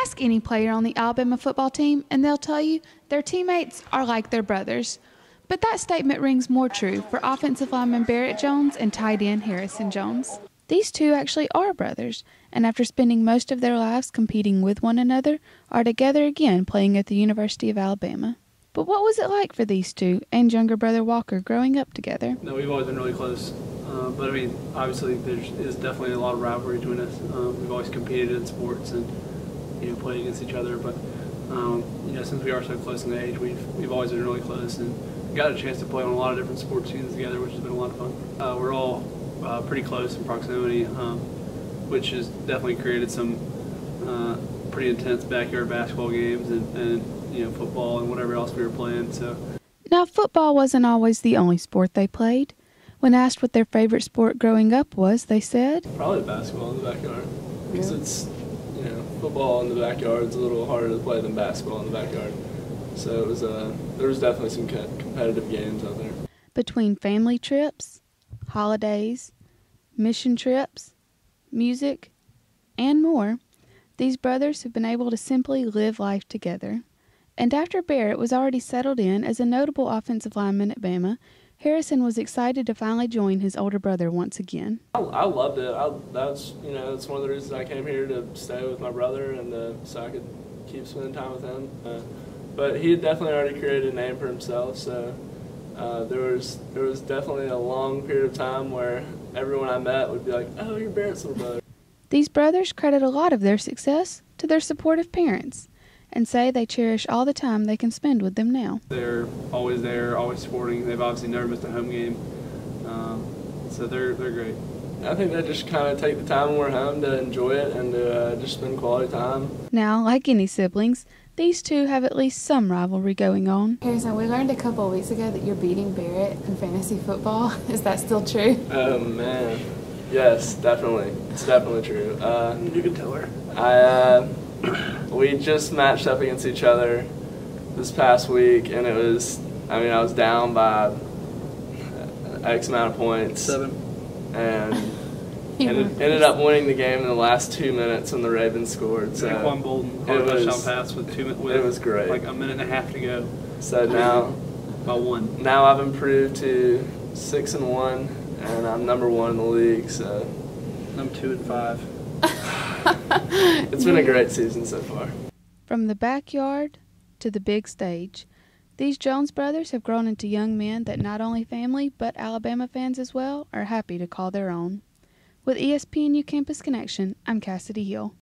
Ask any player on the Alabama football team, and they'll tell you their teammates are like their brothers. But that statement rings more true for offensive lineman Barrett Jones and tight end Harrison Jones. These two actually are brothers, and after spending most of their lives competing with one another, are together again playing at the University of Alabama. But what was it like for these two and younger brother Walker growing up together? No, we've always been really close. But I mean, obviously there is definitely a lot of rivalry between us. We've always competed in sports and played against each other. But since we are so close in age, we've always been really close and got a chance to play on a lot of different sports teams together, which has been a lot of fun. We're all pretty close in proximity, which has definitely created some pretty intense backyard basketball games and football and whatever else we were playing. So now, football wasn't always the only sport they played. When asked what their favorite sport growing up was, they said, probably basketball in the backyard, because it's football in the backyard is a little harder to play than basketball in the backyard. So it was there was definitely some competitive games out there. Between family trips, holidays, mission trips, music, and more, these brothers have been able to simply live life together. And after Barrett was already settled in as a notable offensive lineman at Bama, Harrison was excited to finally join his older brother once again. I loved it. That's one of the reasons I came here, to stay with my brother and so I could keep spending time with him. But he had definitely already created a name for himself, so there was definitely a long period of time where everyone I met would be like, "Oh, you're Barrett's little brother." These brothers credit a lot of their success to their supportive parents, and say they cherish all the time they can spend with them now. They're always there, always supporting. They've obviously never missed a home game, so they're great. I think they just kind of take the time when we're home to enjoy it and to just spend quality time. Now, like any siblings, these two have at least some rivalry going on. Harrison, we learned a couple of weeks ago that you're beating Barrett in fantasy football. Is that still true? Oh, man. Yes, definitely. It's definitely true. You can tell her. We just matched up against each other this past week, and I was down by X amount of points. 7. And ended up winning the game in the last 2 minutes when the Ravens scored. So Quan Bolden caught a touchdown pass with it was great. Like a minute and a half to go. So now by 1. Now I've improved to 6-1, and I'm number 1 in the league. So I'm 2-5. It's been a great season so far. From the backyard to the big stage, these Jones brothers have grown into young men that not only family but Alabama fans as well are happy to call their own. With ESPNU Campus Connection, I'm Kassidy Hill.